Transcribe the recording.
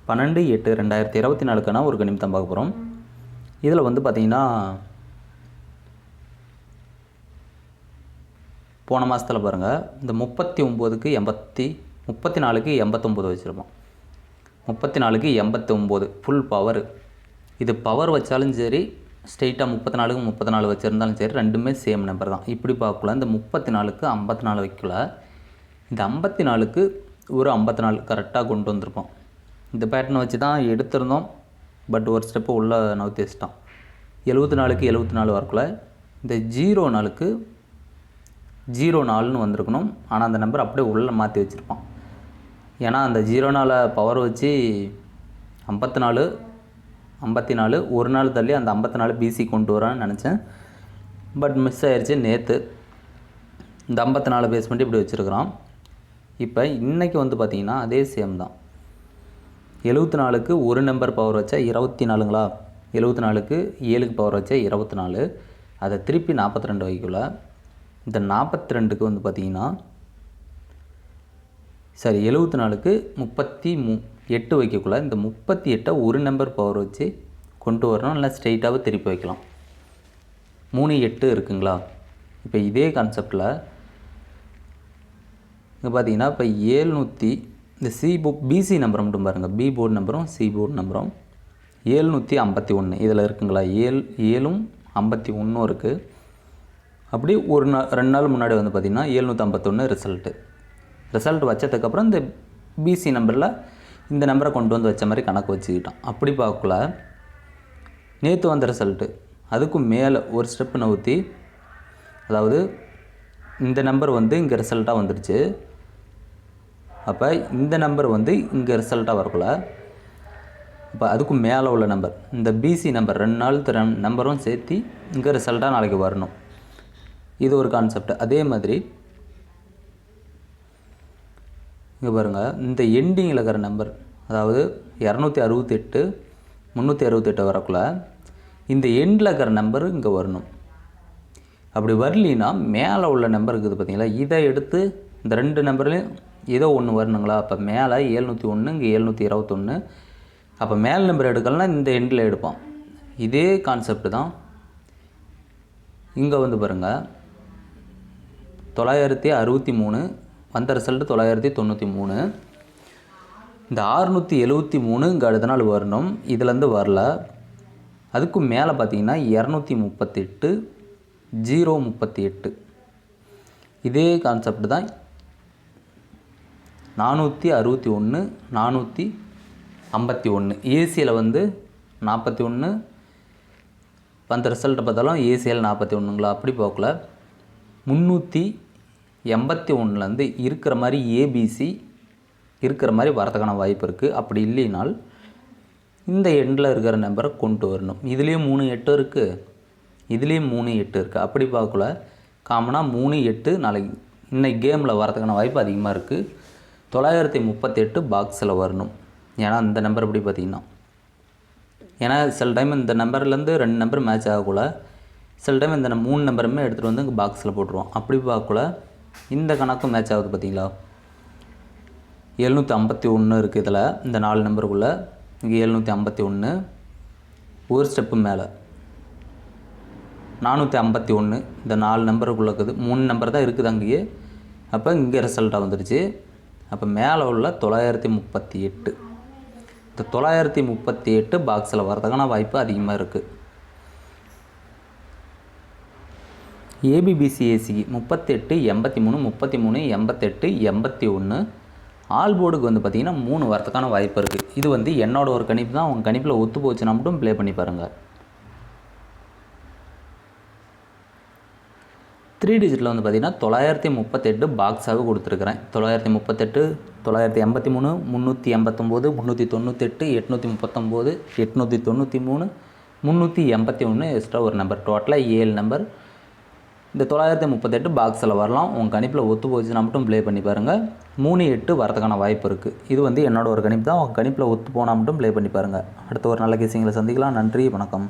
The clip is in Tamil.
12/8/2024க்கான ஒரு கணிப்பு தான் பார்க்க போகிறோம். இதில் வந்து பார்த்திங்கன்னா போன மாதத்தில் பாருங்கள், இந்த 39க்கு 34க்கு 89 வச்சுருப்போம். 34க்கு 89 ஃபுல் பவர். இது பவர் வச்சாலும் சரி, ஸ்ட்ரெயிட்டாக 34க்கு 34 வச்சுருந்தாலும் சரி, ரெண்டுமே சேம் நம்பர் தான். இப்படி பார்க்கல, இந்த 34க்கு 54 வைக்கல, இந்த 54க்கு ஒரு 54 கரெக்டாக கொண்டு வந்திருப்போம். இந்த பேட்டர்னை வச்சு தான் எடுத்திருந்தோம். பட் ஒரு ஸ்டெப்பு உள்ளே நவுத்தி வச்சிட்டோம். 74க்கு 74 வரக்குள்ள இந்த 04க்கு 04ன்னு வந்திருக்கணும். ஆனால் அந்த நம்பர் அப்படியே உள்ளே மாற்றி வச்சுருப்பான். ஏன்னா அந்த 04 பவர் வச்சு 54 ஒரு நாள் தள்ளி அந்த 54 பிசி கொண்டு வரான்னு நினச்சேன். பட் மிஸ் ஆயிடுச்சு. நேற்று இந்த 54 பேஸ் பண்ணி இப்படி வச்சுருக்குறோம். இப்போ இன்றைக்கி வந்து பார்த்திங்கன்னா அதே சேம் தான். 74க்கு ஒரு நம்பர் பவர் வச்சா 24ங்களா, 74க்கு 7க்கு பவர் வச்சா 24. அதை திருப்பி 42 வைக்கல. இந்த 42க்கு வந்து பார்த்திங்கன்னா 74க்கு 38 வைக்கக்குள்ள இந்த 38 ஒரு நம்பர் பவர் வச்சு கொண்டு வரணும். இல்லை ஸ்ட்ரெயிட்டாகவே திருப்பி வைக்கலாம். 3 8 இருக்குங்களா. இப்போ இதே கான்செப்டில் இங்கே பார்த்தீங்கன்னா இப்போ 700 இந்த பிசி நம்பர் மட்டும் பாருங்கள். பி போர்டு நம்பரும் சி போர்டு நம்பரும் 751 இதில் இருக்குங்களா. 7ம் 51 இருக்குது. அப்படி ஒரு நாள் 2 நாள் முன்னாடி வந்து பார்த்திங்கன்னா 751 ரிசல்ட் வச்சதுக்கப்புறம் இந்த பிசி நம்பரில் இந்த நம்பரை கொண்டு வந்து வச்ச மாதிரி கணக்கு வச்சுக்கிட்டோம். அப்படி பார்க்கல, நேற்று வந்த ரிசல்ட்டு அதுக்கும் மேலே ஒரு ஸ்டெப்பு நவுத்தி, அதாவது இந்த நம்பர் வந்து இங்கே ரிசல்ட்டாக வந்துடுச்சு. அப்போ இந்த நம்பர் வந்து இங்கே ரிசல்ட்டாக வரக்குள்ள, இப்போ அதுக்கும் மேலே உள்ள நம்பர் இந்த பிசி நம்பர் 2 நாள் நம்பரும் சேர்த்து இங்கே ரிசல்ட்டாக நாளைக்கு வரணும். இது ஒரு கான்செப்ட். அதே மாதிரி இங்கே பாருங்கள், இந்த எண்டிங்கில் இருக்கிற நம்பர், அதாவது 268 368 வரக்குள்ள இந்த எண்டில் இருக்கிற நம்பரு இங்கே வரணும். அப்படி வரலின்னா மேலே உள்ள நம்பர் இருக்குது பார்த்தீங்களா, இதை எடுத்து இந்த 2 நம்பர்லையும் ஏதோ ஒன்று வரணுங்களா. அப்போ மேலே 701 இங்கே 721. அப்போ மேல் நம்பர் எடுக்கலன்னா இந்த எண்டில் எடுப்போம். இதே கான்செப்ட் தான் இங்கே வந்து பாருங்கள். 963 வந்த ரிசல்ட்டு 993. இந்த 673 இங்கே அடுத்த நாள் வரணும். இதுலேருந்து வரல. அதுக்கும் மேலே பார்த்தீங்கன்னா 238 038. இதே கான்செப்ட் தான் 461 451. ஏசியில் வந்து 41 வந்த ரிசல்ட்டை பார்த்தாலும் ஏசியில் 41ங்களா. அப்படி பார்க்கல, 381லேருந்து இருக்கிற மாதிரி ஏபிசி இருக்கிற மாதிரி வரதுக்கான வாய்ப்பு இருக்குது. அப்படி இல்லைனால் இந்த எண்டில் இருக்கிற நம்பரை கொண்டு வரணும். இதுலேயும் 3 8 இருக்குது, இதுலேயும் 3 8 இருக்குது. அப்படி பார்க்கல, காமனாக 3 8 நாளைக்கு இன்னைக்கு கேமில் வரதுக்கான வாய்ப்பு அதிகமாக இருக்குது. 938 பாக்ஸில் வரணும். ஏன்னா இந்த நம்பர் எப்படி பார்த்திங்கன்னா, ஏன்னா சில டைம் இந்த நம்பர்லேருந்து 2 நம்பர் மேட்ச் ஆகக்குள்ள, சில டைம் இந்த 3 நம்பருமே எடுத்துகிட்டு வந்து இங்கே பாக்ஸில் போட்டுருவோம். அப்படி பார்க்கல இந்த கணக்கும் மேட்ச் ஆகுது பார்த்தீங்களா. 751 இருக்குது இதில், இந்த 4 நம்பருக்குள்ளே. இங்கே 751 ஒரு ஸ்டெப்பு மேலே 451 இந்த 4 நம்பருக்குள்ளே இருக்குது. 3 நம்பர் தான் இருக்குது அங்கேயே. அப்போ இங்கே ரிசல்ட்டாக வந்துடுச்சு. அப்போ மேலே உள்ள 938, இந்த 938 பாக்ஸில் வரதுக்கான வாய்ப்பு அதிகமாக இருக்குது. ஏபிபிசிஏசி 38 83 33 88 81. ஆல் போர்டுக்கு வந்து பார்த்திங்கன்னா 3 வரதுக்கான வாய்ப்பு இருக்குது. இது வந்து என்னோட ஒரு கணிப்பு தான். உங்கள் கணிப்பில் ஒத்து போச்சுன்னா மட்டும் ப்ளே பண்ணி பாருங்கள். 3 டிஜிட்டில் வந்து பார்த்திங்கன்னா 938 பாக்ஸாகவே கொடுத்துருக்குறேன். 938 983 389 398 839 893 381 எக்ஸ்ட்ரா ஒரு நம்பர், டோட்டலாக 7 நம்பர். இந்த 938 பாக்ஸில் வரலாம். உங்கள் கணிப்பில் ஒத்து போச்சுன்னா மட்டும் ப்ளே பண்ணி பாருங்கள். 3 8 வரதுக்கான வாய்ப்பு இருக்குது. இது வந்து என்னோட ஒரு கணிப்பு தான். உங்கள் கணிப்பில் ஒத்து போனால் மட்டும் ப்ளே பண்ணி பாருங்கள். அடுத்த ஒரு நல்ல கேசிங்களை சந்திக்கலாம். நன்றி, வணக்கம்.